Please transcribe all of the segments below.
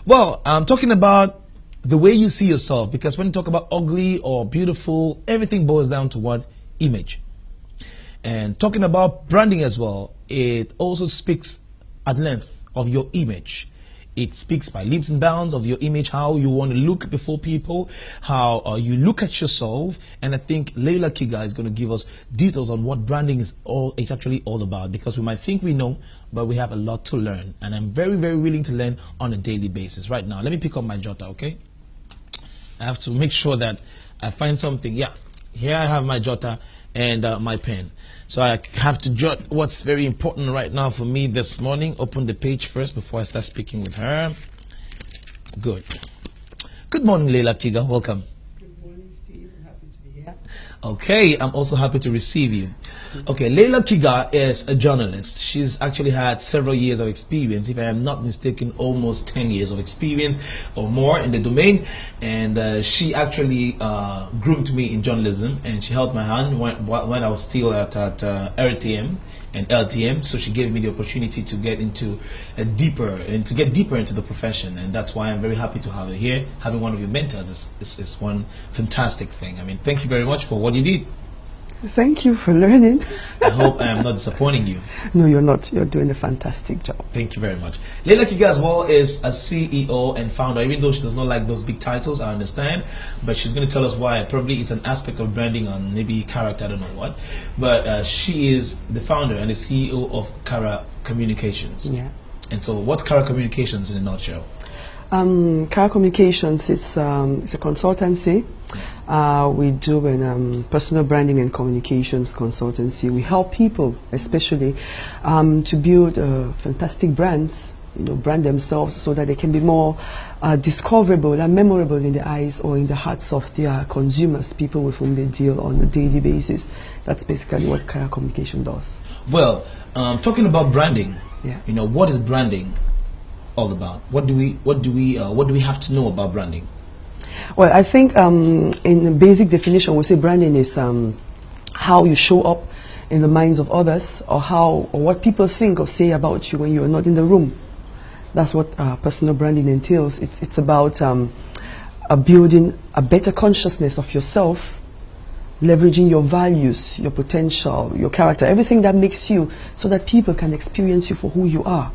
Well, I'm talking about the way you see yourself, because when you talk about ugly or beautiful, everything boils down to what? Image. And talking about branding as well, it also speaks at length of your image. It speaks by leaps and bounds of your image, how you want to look before people, how you look at yourself. And I think Leila Kiga is going to give us details on what branding is it's actually all about, because we might think we know, but we have a lot to learn. And I'm very, very willing to learn on a daily basis. Right now, let me pick up my jotter, okay? I have to make sure that I find something. Yeah, here I have my jotter and my pen. So I have to jot what's very important right now for me this morning. Open the page first before I start speaking with her. Good. Good morning, Leila Kiga. Welcome. Good morning, Steve. I'm happy to be here. Okay, I'm also happy to receive you. Okay, Leila Kiga is a journalist. She's actually had several years of experience, if I am not mistaken, almost 10 years of experience or more in the domain. And she actually groomed me in journalism, and she held my hand when I was still at RTM and LTM. So she gave me the opportunity to get into deeper into the profession, and that's why I'm very happy to have her here. Having one of your mentors is one fantastic thing. I mean, thank you very much for what you did. Thank you for learning. I hope I am not disappointing you. No, you're not. You're doing a fantastic job. Thank you very much. Leila Kiga as well is a CEO and founder, even though she does not like those big titles, I understand. But she's going to tell us why. Probably it's an aspect of branding on maybe character, I don't know what. But she is the founder and the CEO of Kara Communications. Yeah. And so what's Kara Communications in a nutshell? Kara Communications, it's a consultancy. We do in personal branding and communications consultancy. We help people, especially, to build fantastic brands, brand themselves so that they can be more discoverable and memorable in the eyes or in the hearts of their consumers, people with whom they deal on a daily basis. That's basically what Kara Communication does. Well, talking about branding, yeah. What is branding all about? What do we have to know about branding? Well, I think in the basic definition, we say branding is how you show up in the minds of others, or what people think or say about you when you are not in the room. That's what personal branding entails. It's about building a better consciousness of yourself, leveraging your values, your potential, your character, everything that makes you, so that people can experience you for who you are.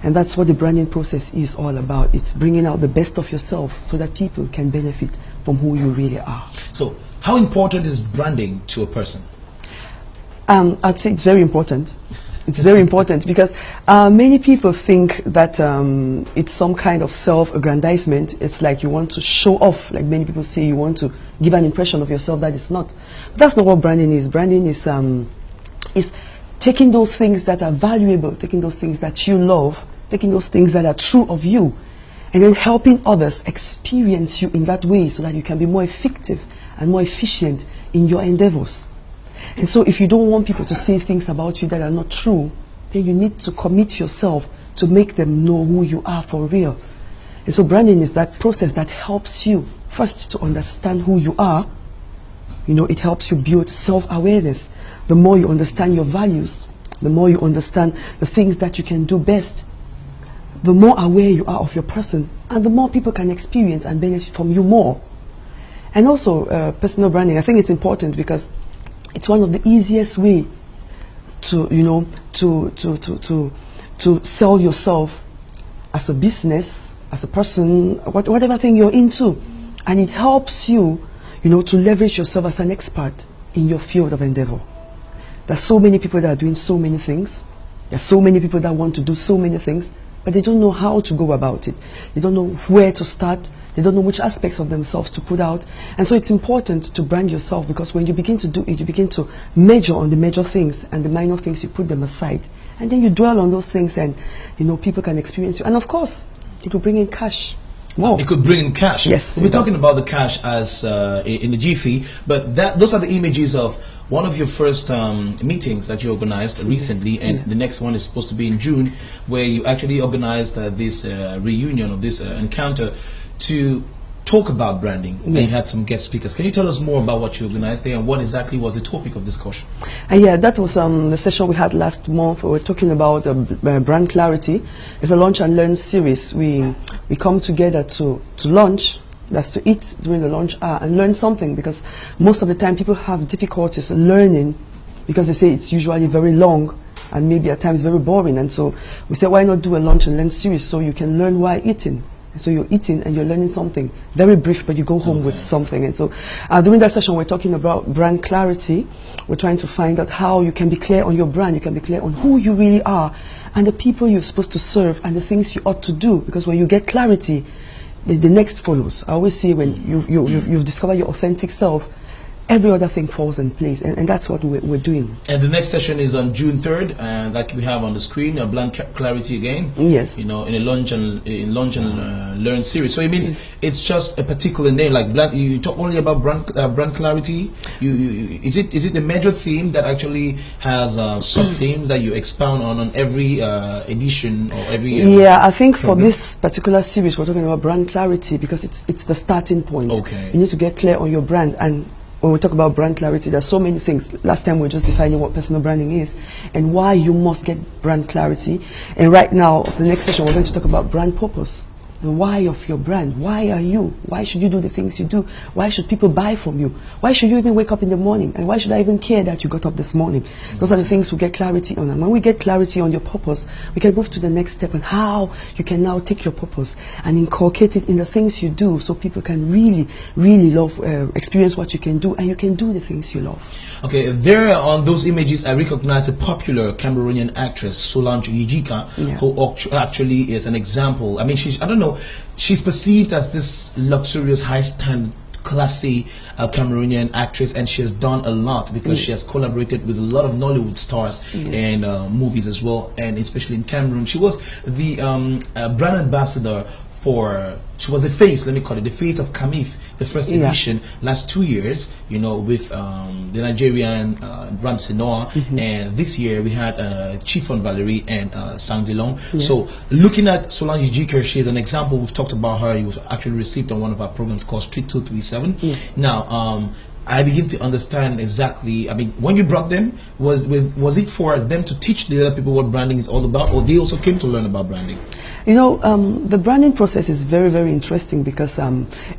And that's what the branding process is all about. It's bringing out the best of yourself so that people can benefit from who you really are. So how important is branding to a person? I'd say it's very important. It's very important because many people think that it's some kind of self-aggrandizement. It's like you want to show off, like many people say, you want to give an impression of yourself that it's not. But that's not what branding is. Branding is taking those things that are valuable, taking those things that you love, taking those things that are true of you, and then helping others experience you in that way so that you can be more effective and more efficient in your endeavors. And so if you don't want people to say things about you that are not true, then you need to commit yourself to make them know who you are for real. And so branding is that process that helps you first to understand who you are. It helps you build self-awareness. The more you understand your values, the more you understand the things that you can do best, the more aware you are of your person, and the more people can experience and benefit from you more. And also personal branding, I think it's important because it's one of the easiest way to to sell yourself as a business, as a person, whatever thing you're into, and it helps you to leverage yourself as an expert in your field of endeavor. There's so many people that are doing so many things. There's so many people that want to do so many things, but they don't know how to go about it. They don't know where to start. They don't know which aspects of themselves to put out. And so it's important to brand yourself, because when you begin to do it, you begin to measure on the major things, and the minor things, you put them aside. And then you dwell on those things, and people can experience you. And of course, it will bring in cash. Wow. It could bring in cash. Yes. We're talking about the cash as in the jiffy, but those are the images of one of your first meetings that you organized recently, and the next one is supposed to be in June, where you actually organized this reunion or this encounter to talk about branding, and you Yes. had some guest speakers. Can you tell us more about what you organized there and what exactly was the topic of discussion? Yeah, that was the session we had last month. We were talking about brand clarity. It's a lunch and learn series. We come together to lunch. That's to eat during the lunch hour and learn something, because most of the time people have difficulties learning because they say it's usually very long and maybe at times very boring. And so we said, why not do a lunch and learn series so you can learn while eating? And so you're eating and you're learning something very brief, but you go home with something. And so during that session, we're talking about brand clarity. We're trying to find out how you can be clear on your brand, you can be clear on who you really are and the people you're supposed to serve and the things you ought to do. Because when you get clarity, the next follows. I always say when you've discovered your authentic self, every other thing falls in place, and that's what we're doing. And the next session is on June 3rd, and like we have on the screen, a brand clarity again. Yes. You know, in a lunch and learn series. So it means it's just a particular name, like brand. You talk only about brand clarity. Is it the major theme that actually has sub themes that you expound on every edition or every? Yeah, I think for this particular series, we're talking about brand clarity because it's the starting point. Okay. You need to get clear on your brand. And when we talk about brand clarity, there's so many things. Last time we were just defining what personal branding is and why you must get brand clarity. And right now, the next session, we're going to talk about brand purpose. The why of your brand. Why are you? Why should you do the things you do? Why should people buy from you? Why should you even wake up in the morning? And why should I even care that you got up this morning? Those are the things we get clarity on. And when we get clarity on your purpose, we can move to the next step on how you can now take your purpose and inculcate it in the things you do so people can really, really love, experience what you can do, and you can do the things you love. Okay, there on those images, I recognize a popular Cameroonian actress, Solange Yijika, who actually is an example. I mean, I don't know, she's perceived as this luxurious, high-standard, classy Cameroonian actress, and she has done a lot because she has collaborated with a lot of Nollywood stars and movies as well, and especially in Cameroon. She was the brand ambassador for, she was the face, let me call it, the face of Camif, the first edition, last 2 years, you know, with the Nigerian Ramsey Noah, and this year we had Chiffon Valerie and Sandilong. So looking at Solange Yijika, she is an example. We've talked about her. He was actually received on one of our programs called Street 237. Now, I begin to understand exactly. I mean, when you brought them, was it for them to teach the other people what branding is all about, or they also came to learn about branding? You know, the branding process is very, very interesting because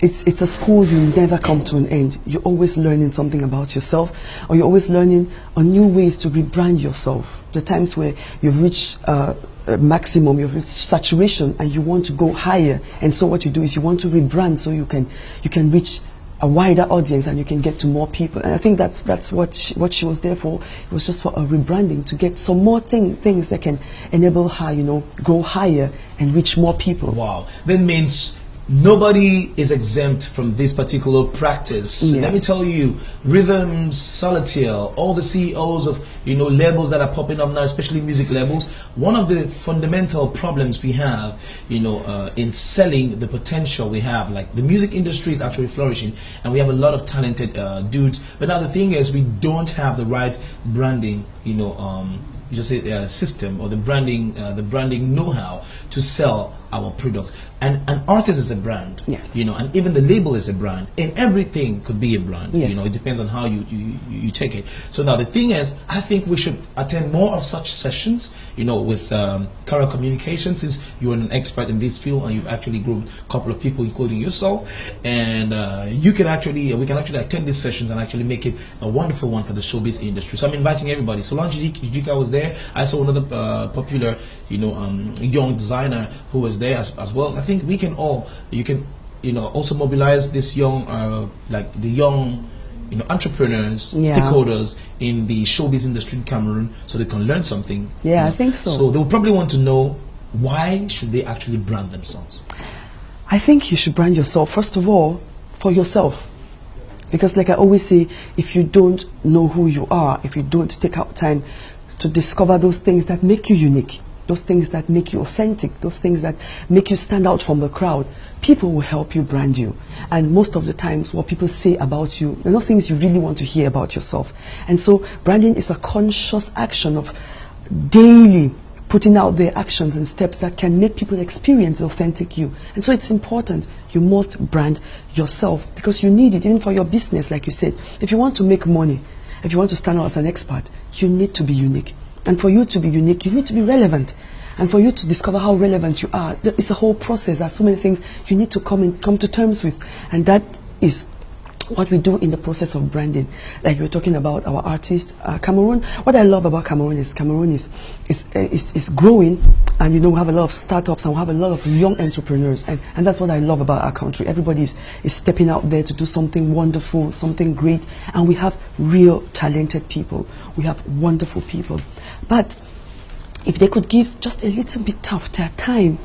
it's a school you never come to an end. You're always learning something about yourself, or you're always learning on new ways to rebrand yourself. The times where you've reached a maximum, you've reached saturation, and you want to go higher. And so what you do is you want to rebrand so you can reach a wider audience and you can get to more people. And I think that's what she was there for. It was just for a rebranding, to get some more things that can enable her, you know, go higher and reach more people. Wow, that means nobody is exempt from this particular practice. Let me tell you, Rhythms, Solitaire, all the CEOs of, you know, labels that are popping up now, especially music labels, one of the fundamental problems we have, you know, in selling the potential we have, like the music industry is actually flourishing and we have a lot of talented dudes, but now the thing is we don't have the right branding, you know, you just say system, or the branding know-how to sell our products. And an artist is a brand, you know, and even the label is a brand, and everything could be a brand. You know, it depends on how you take it. So now the thing is, I think we should attend more of such sessions, you know, with Cara Communications, since you're an expert in this field and you've actually grown a couple of people, including yourself, and we can actually attend these sessions and actually make it a wonderful one for the showbiz industry. So I'm inviting everybody. Solange Yijika was there. I saw another popular, you know, young designer who was there as well. I think we can all, you can, you know, also mobilize this young, like the young, you know, entrepreneurs, stakeholders in the showbiz industry in Cameroon, so they can learn something. I think so. So they will probably want to know, why should they actually brand themselves? I think you should brand yourself, first of all, for yourself. Because like I always say, if you don't know who you are, if you don't take out time to discover those things that make you unique, those things that make you authentic, those things that make you stand out from the crowd, people will help you brand you. And most of the times what people say about you, they're not things you really want to hear about yourself. And so branding is a conscious action of daily putting out their actions and steps that can make people experience the authentic you. And so it's important you must brand yourself, because you need it even for your business. Like you said, if you want to make money, if you want to stand out as an expert, you need to be unique. And for you to be unique, you need to be relevant. And for you to discover how relevant you are, it's a whole process. There's so many things you need to come to terms with. And that is what we do in the process of branding. Like we're talking about our artist, Cameroon. What I love about Cameroon is growing, and we have a lot of startups, and we have a lot of young entrepreneurs, and that's what I love about our country. Everybody is stepping out there to do something wonderful, something great, and we have real talented people. We have wonderful people. But if they could give just a little bit of their time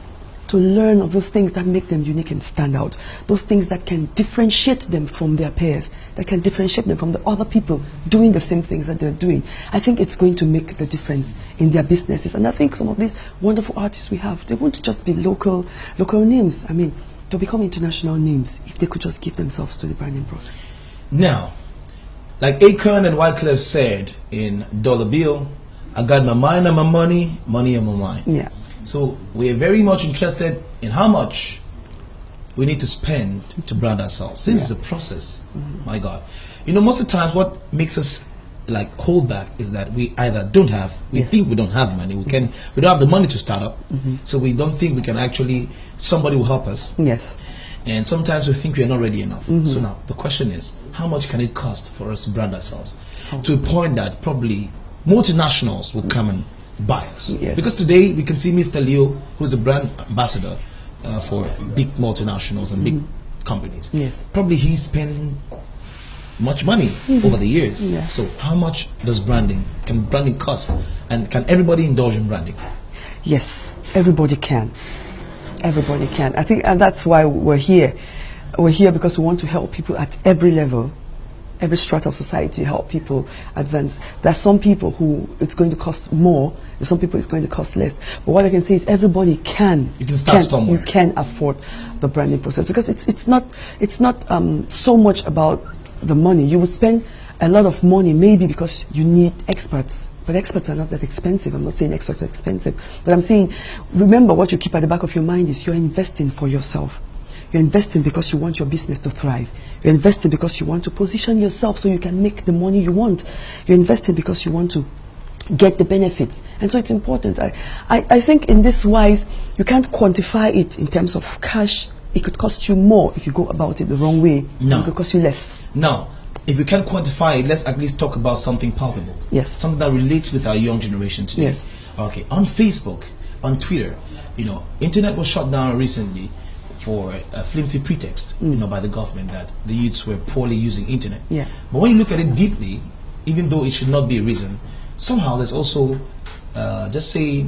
to learn of those things that make them unique and stand out, those things that can differentiate them from their peers, that can differentiate them from the other people doing the same things that they're doing, I think it's going to make the difference in their businesses. And I think some of these wonderful artists we have, they won't just be local names. I mean, they'll become international names if they could just give themselves to the branding process. Now, like Akon and Wyclef said in Dollar Bill, I got my mind on my money, money on my mind. Yeah. So we are very much interested in how much we need to spend to brand ourselves. This is a process. My God. Most of the times what makes us like hold back is that we either don't have, we think we don't have money, we don't have the money to start up, so we don't think we can actually, somebody will help us. Yes. And sometimes we think we are not ready enough. So now the question is, how much can it cost for us to brand ourselves? To a point that probably multinationals will come and buy us. Yes. Because today we can see Mr. Leo, who's the brand ambassador for big multinationals and big companies. Yes. Probably he spent much money over the years. Yeah. So how much does branding cost? And can everybody indulge in branding? Yes, everybody can. Everybody can. I think, and that's why we're here. We're here because we want to help people at every level, every strata of society, help people advance. There are some people who it's going to cost more, there's some people it's going to cost less. But what I can say is everybody can. You can start somewhere. You can afford the branding process, because it's not so much about the money. You would spend a lot of money maybe because you need experts. But experts are not that expensive. I'm not saying experts are expensive. But I'm saying, remember, what you keep at the back of your mind is you're investing for yourself. You're investing because you want your business to thrive. You're investing because you want to position yourself so you can make the money you want. You're investing because you want to get the benefits. And so it's important. I think in this wise, you can't quantify it in terms of cash. It could cost you more if you go about it the wrong way. No. It could cost you less. No. If we can't quantify it, let's at least talk about something palpable. Yes. Something that relates with our young generation today. Yes. Okay. On Facebook, on Twitter, internet was shut down recently for a flimsy pretext, by the government that the youths were poorly using internet. Yeah. But when you look at it deeply, even though it should not be a reason, somehow there's also, just say,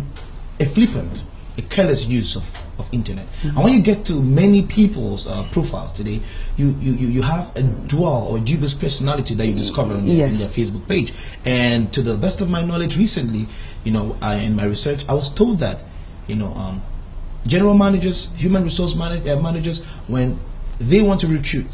a flippant, a careless use of internet. And when you get to many people's profiles today, you have a dual or dubious personality that you discover on their Facebook page. And to the best of my knowledge, recently, in my research, I was told that, general managers, human resource managers, when they want to recruit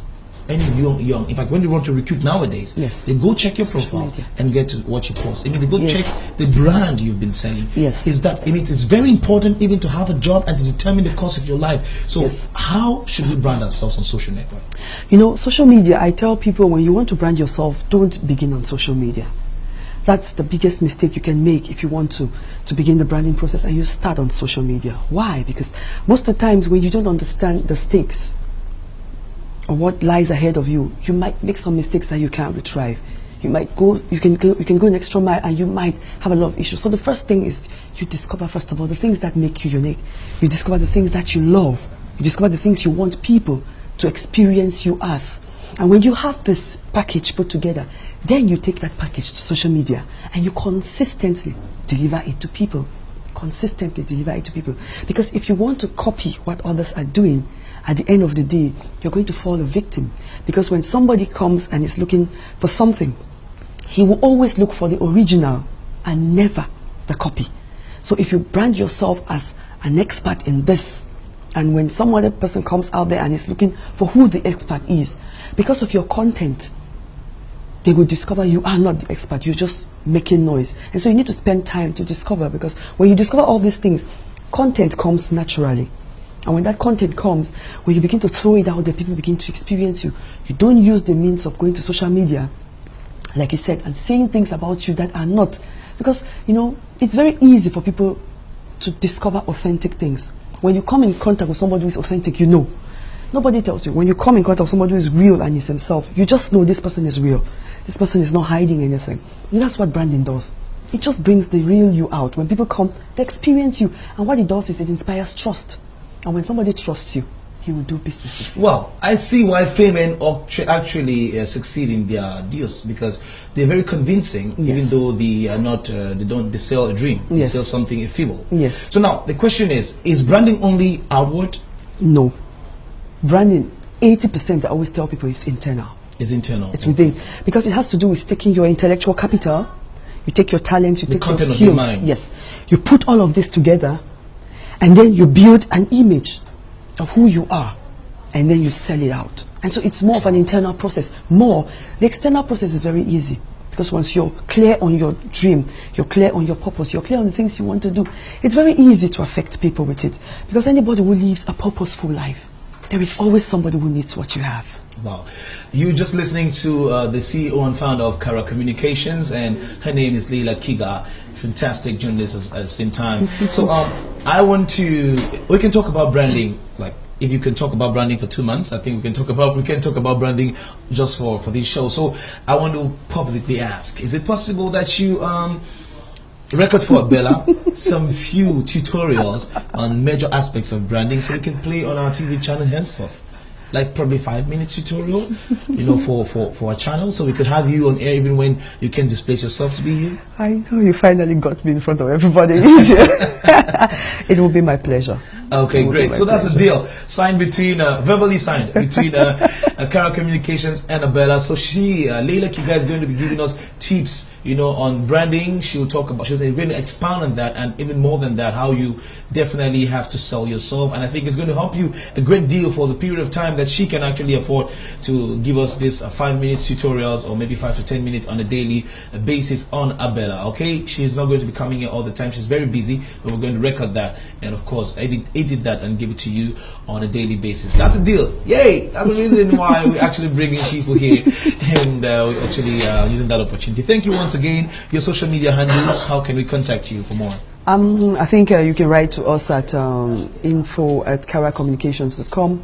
any young, in fact, when they want to recruit nowadays, they go check your profile and get to what you post. I mean, they go check the brand you've been selling. Is that, it's very important even to have a job and to determine the course of your life. So how should we brand ourselves on social network? Social media, I tell people, when you want to brand yourself, don't begin on social media. That's the biggest mistake you can make if you want to begin the branding process and you start on social media. Why? Because most of the times when you don't understand the stakes or what lies ahead of you, you might make some mistakes that you can't retrieve. You can go an extra mile and you might have a lot of issues. So the first thing is you discover, first of all, the things that make you unique. You discover the things that you love. You discover the things you want people to experience you as. And when you have this package put together, then you take that package to social media and you consistently deliver it to people. Consistently deliver it to people. Because if you want to copy what others are doing, at the end of the day, you're going to fall a victim. Because when somebody comes and is looking for something, he will always look for the original and never the copy. So if you brand yourself as an expert in this, and when some other person comes out there and is looking for who the expert is, because of your content, they will discover you are not the expert. You're just making noise. And so you need to spend time to discover, because when you discover all these things, content comes naturally. And when that content comes, when you begin to throw it out there, people begin to experience you. You don't use the means of going to social media, like you said, and saying things about you that are not. Because, you know, it's very easy for people to discover authentic things. When you come in contact with somebody who is authentic, you know. Nobody tells you. When you come in contact with somebody who is real and is himself, you just know this person is real. This person is not hiding anything. And that's what branding does. It just brings the real you out. When people come, they experience you. And what it does is it inspires trust. And when somebody trusts you, he will do business with you. Well, I see why Femen actually succeed in their deals, because they're very convincing, even though they are not, they sell a dream. They sell something ephemeral. Yes. So now the question is branding only outward? No. Branding, 80% I always tell people, it's internal. It's internal. It's within. Because it has to do with taking your intellectual capital, you take your talents, you take your skills. Of your mind. Yes. You put all of this together, and then you build an image of who you are, and then you sell it out. And so it's more of an internal process. The external process is very easy, because once you're clear on your dream, you're clear on your purpose, you're clear on the things you want to do, it's very easy to affect people with it. Because anybody who lives a purposeful life, there is always somebody who needs what you have. Wow. You're just listening to the CEO and founder of Kara Communications, and her name is Leila Kiga, fantastic journalist at the same time. So we can talk about branding, like if you can talk about branding for 2 months, I think we can talk about branding just for this show. So I want to publicly ask, is it possible that you record for Abela some few tutorials on major aspects of branding, so we can play on our TV channel henceforth? Like probably 5-minute tutorial, you know, for our channel, so we could have you on air even when you can displace yourself to be here. I know you finally got me in front of everybody in India. It will be my pleasure. Okay, great. So that's a deal signed between, verbally signed between Kara Communications and Abela. So Leila Kiga is going to be giving us tips, you know, on branding. She'll going to expound on that, and even more than that, how you definitely have to sell yourself. And I think it's going to help you a great deal for the period of time that she can actually afford to give us this 5-minute tutorials, or maybe 5 to 10 minutes on a daily basis on Abela. Okay, she's not going to be coming here all the time. She's very busy, but we're going to record that, and of course edit that and give it to you on a daily basis. That's the deal. Yay! That's the reason why we're actually bringing people here, and we're actually using that opportunity. Thank you once again. Your social media handles, how can we contact you for more? I think you can write to us at info@karacommunications.com.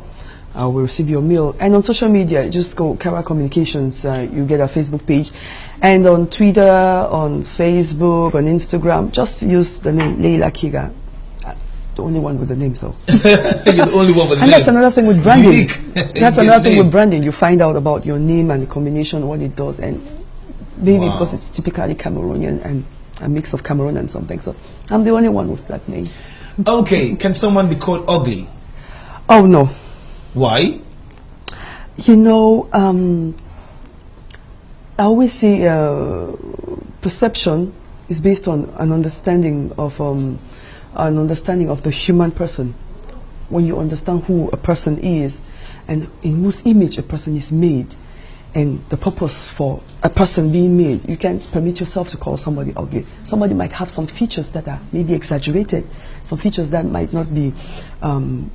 We'll receive your mail. And on social media, just go Kara Communications. You get our Facebook page. And on Twitter, on Facebook, on Instagram, just use the name Leila Kiga. The only one with the name, so. You're the only one with the and name. that's another thing with branding. Unique. That's another thing with branding. You find out about your name and the combination, what it does. And maybe because it's typically Cameroonian and a mix of Cameroon and something. So I'm the only one with that name. Okay, can someone be called ugly? Oh, no. Why? You know, I always say perception is based on an understanding of the human person. When you understand who a person is and in whose image a person is made, and the purpose for a person being made, you can't permit yourself to call somebody ugly. Somebody might have some features that are maybe exaggerated, some features that might not be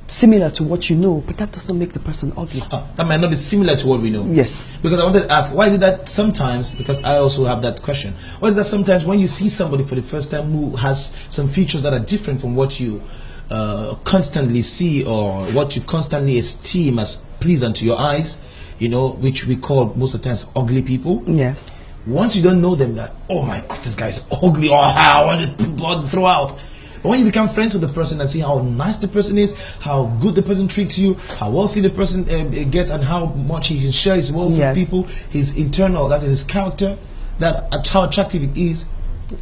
similar to what you know, but that does not make the person ugly. That might not be similar to what we know. Yes. Because I wanted to ask, why is it that sometimes, because I also have that question, why is that sometimes when you see somebody for the first time who has some features that are different from what you constantly see, or what you constantly esteem as pleasant to your eyes, you know, which we call most of the times ugly people. Yes. Once you don't know them, that, oh my God, this guy's ugly, or how I want to throw out. But when you become friends with the person and see how nice the person is, how good the person treats you, how wealthy the person gets, and how much he can share his wealth with people, his internal, that is his character, that how attractive it is,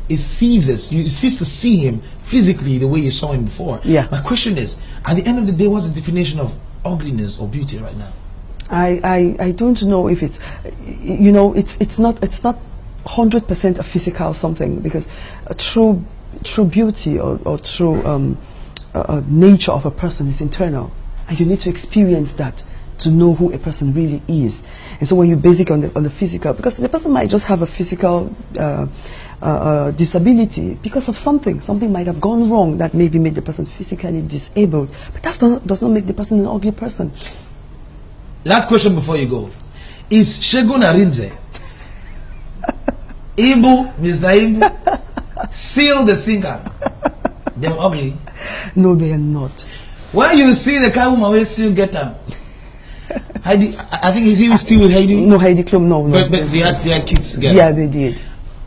it ceases. You cease to see him physically the way you saw him before. Yeah. My question is, at the end of the day, what's the definition of ugliness or beauty right now? I don't know if it's, you know, it's not 100% a physical something, because a true beauty or true nature of a person is internal, and you need to experience that to know who a person really is. And so when you base it on the physical, because the person might just have a physical disability because of something might have gone wrong that maybe made the person physically disabled, but that does not make the person an ugly person. Last question before you go. Is Shegun Arinze, Ibu, Mr. Ibu, Seal the singer, they're ugly? No, they are not. When you see the car woman, will still get them. Heidi, I think he's even still with Heidi. No, Heidi Klum, no. But they had kids together. Yeah, they did.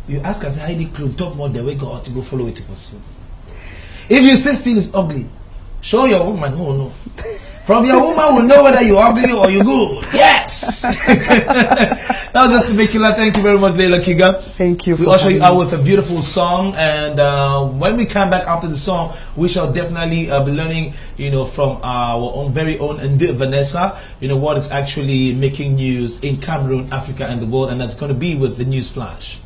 You ask us, Heidi Klum, talk more, they will go out to go follow it for soon. If you say still is ugly, show your woman who will know. From your woman will know whether you're ugly or you're good. Yes! That was just to make you laugh. Thank you very much, Leila Kiga. Thank you. We usher you out with a beautiful song, and when we come back after the song, we shall definitely be learning, from our own very own Ndi Vanessa, what is actually making news in Cameroon, Africa, and the world, and that's going to be with the news flash.